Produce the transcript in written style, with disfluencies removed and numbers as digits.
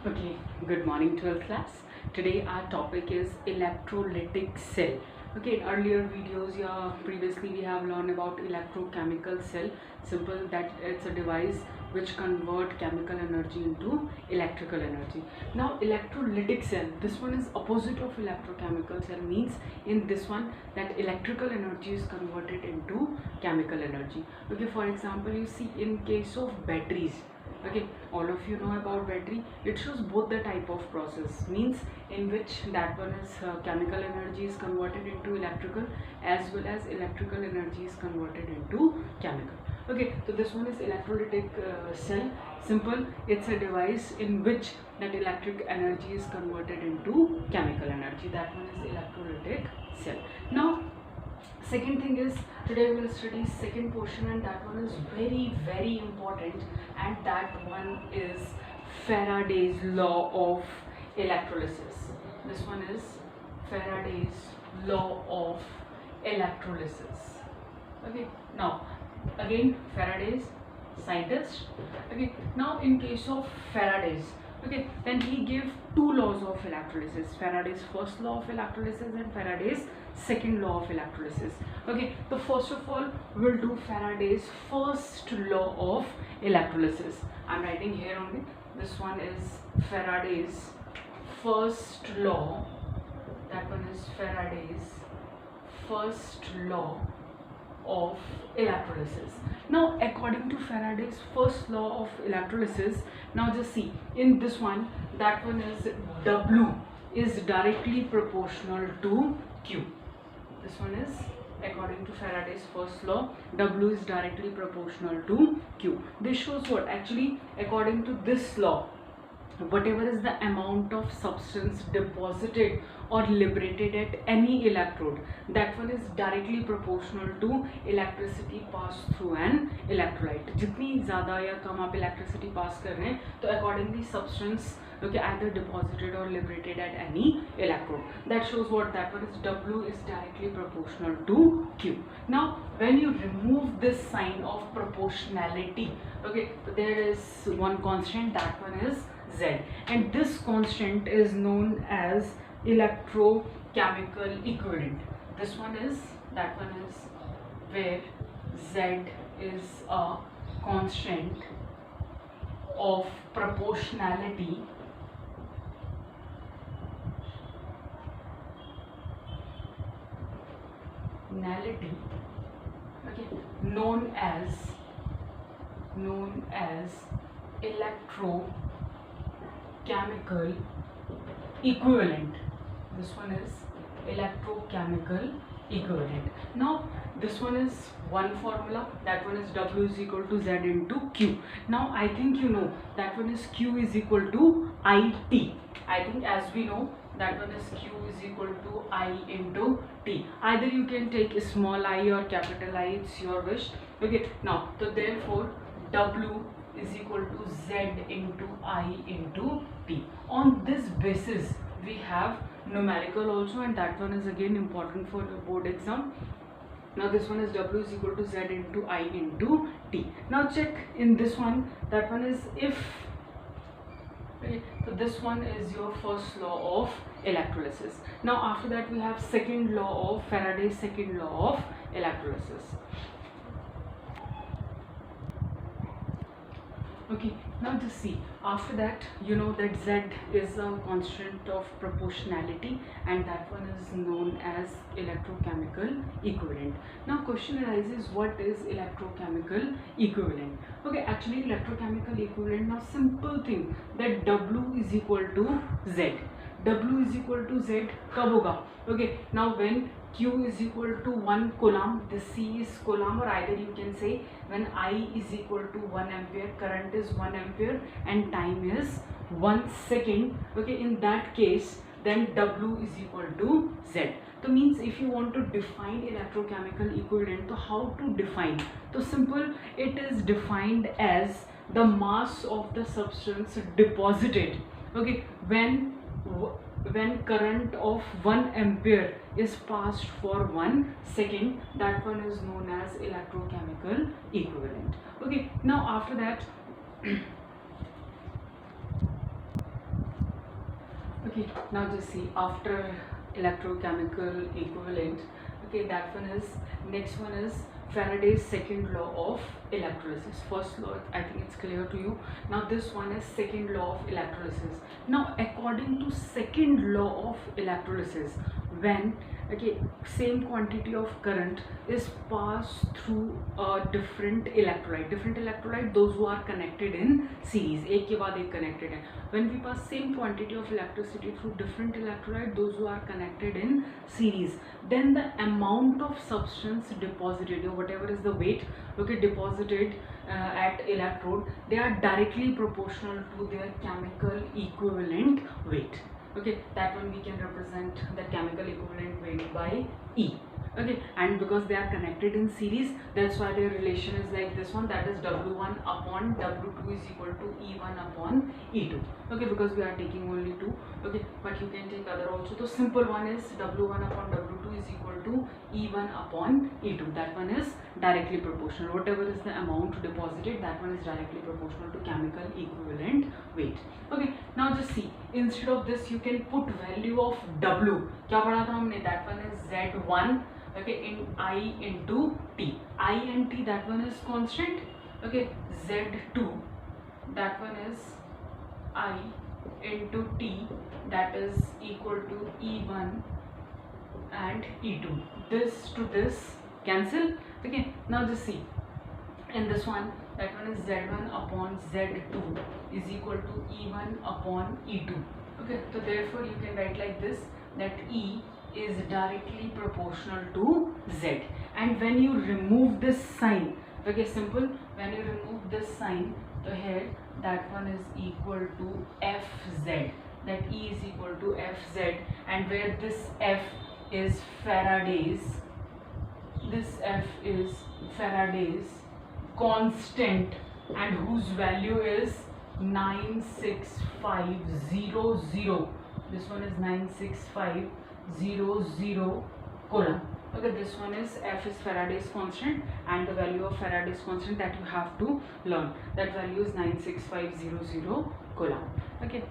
Okay, good morning 12th class. Today our topic is electrolytic cell. Okay, in earlier videos, previously we have learned about electrochemical cell. Simple that it's a device which convert chemical energy into electrical energy. Now electrolytic cell, this one is opposite of electrochemical cell, means in this one that electrical energy is converted into chemical energy. Okay, for example, you see in case of batteries. Okay, all of you know about battery. It shows both the type of process, means in which that one is chemical energy is converted into electrical, as well as electrical energy is converted into chemical. Okay, so this one is electrolytic cell. Simple, it's a device in which that electric energy is converted into chemical energy. That one is electrolytic cell. Now second thing is, today we will study second portion, and that one is very important, and that one is Faraday's law of electrolysis. This one is Faraday's law of electrolysis. Okay, now again Faraday's scientist. Okay, now in case of Faraday's, okay, then he gave two laws of electrolysis: Faraday's first law of electrolysis and Faraday's second law of electrolysis. Okay, so first of all we'll do Faraday's first law of electrolysis. I'm writing here only. This one is Faraday's first law. That one is Faraday's first law of electrolysis. Now according to Faraday's first law of electrolysis, now just see in this one, that one is W is directly proportional to Q. This one is, according to Faraday's first law, W is directly proportional to Q. This shows what? Actually, according to this law, whatever is the amount of substance deposited or liberated at any electrode, that one is directly proportional to electricity passed through an electrolyte. जितनी ज़्यादा या कम आप electricity pass कर रहे हैं, तो accordingly substance either deposited or liberated at any electrode. That shows what? That one is W is directly proportional to Q. Now when you remove this sign of proportionality, okay, there is one constant, that one is Z, and this constant is known as electrochemical equivalent. This one is, that one is where Z is a constant of proportionality okay, known as electrochemical equivalent. This one is electrochemical equivalent. Now this one is one formula, that one is W is equal to Z into Q. Now I think you know that one is Q is equal to IT. I think as we know that one is Q is equal to I into T. Either you can take a small I or capital I, it's your wish. Okay, now so therefore W is equal to Z into I into T. On this basis we have numerical also, and that one is again important for the board exam. Now this one is W is equal to Z into I into T. Now check in this one, that one is if. Okay, so this one is your first law of electrolysis. Now after that we have second law of Faraday's second law of electrolysis. Okay, now just see, after that you know that Z is a constant of proportionality, and that one is known as electrochemical equivalent. Now question arises, what is electrochemical equivalent? Okay, actually electrochemical equivalent, now simple thing, that W is equal to Z. W is equal to Z कब होगा? Okay, now when Q is equal to 1 coulomb, the C is coulomb, or either you can say when I is equal to 1 ampere, current is 1 ampere and time is 1 second. Okay, in that case then W is equal to Z. So means if you want to define electrochemical equivalent, so how to define? So simple, it is defined as the mass of the substance deposited, okay, when current of 1 ampere is passed for 1 second, that one is known as electrochemical equivalent. Okay, now after that Okay, now just see after electrochemical equivalent. Okay, that one is, next one is Faraday's second law of electrolysis. First law, I think it's clear to you. Now this one is second law of electrolysis. Now according to second law of electrolysis, when same quantity of current is passed through a different electrolyte, those who are connected in series, एक के बाद एक connected है. When we pass same quantity of electricity through different electrolyte, those who are connected in series, then the amount of substance deposited, or whatever is the weight deposited at electrode, they are directly proportional to their chemical equivalent weight. Okay, that one we can represent the chemical equivalent weight by E. Okay, and because they are connected in series, that's why their relation is like this one, that is W1 upon W2 is equal to E1 upon E2. Okay, because we are taking only 2. Okay, but you can take other also. The simple one is W1 upon W2 is equal to E1 upon E2. That one is directly proportional. Whatever is the amount deposited, that one is directly proportional to chemical equivalent weight. Okay, now just see, instead of this you can put value of W. क्या पढ़ा था हमने? That one is Z1. Okay, in I into T. I and T, that one is constant. Okay, Z2, that one is I into T, that is equal to E1 and E2. This to this cancel. Okay, now just see, in this one, that one is Z1 upon Z2 is equal to E1 upon E2. Okay, so therefore you can write like this, that E is directly proportional to Z. And when you remove this sign, okay, simple, when you remove this sign, so here that one is equal to Fz, that E is equal to Fz, and where this F is Faraday's, this F is Faraday's constant, and whose value is 96500. This one is 96500 Coulomb. Okay, this one is F is Faraday's constant, and the value of Faraday's constant that you have to learn, that value is 96500 Coulomb. Okay,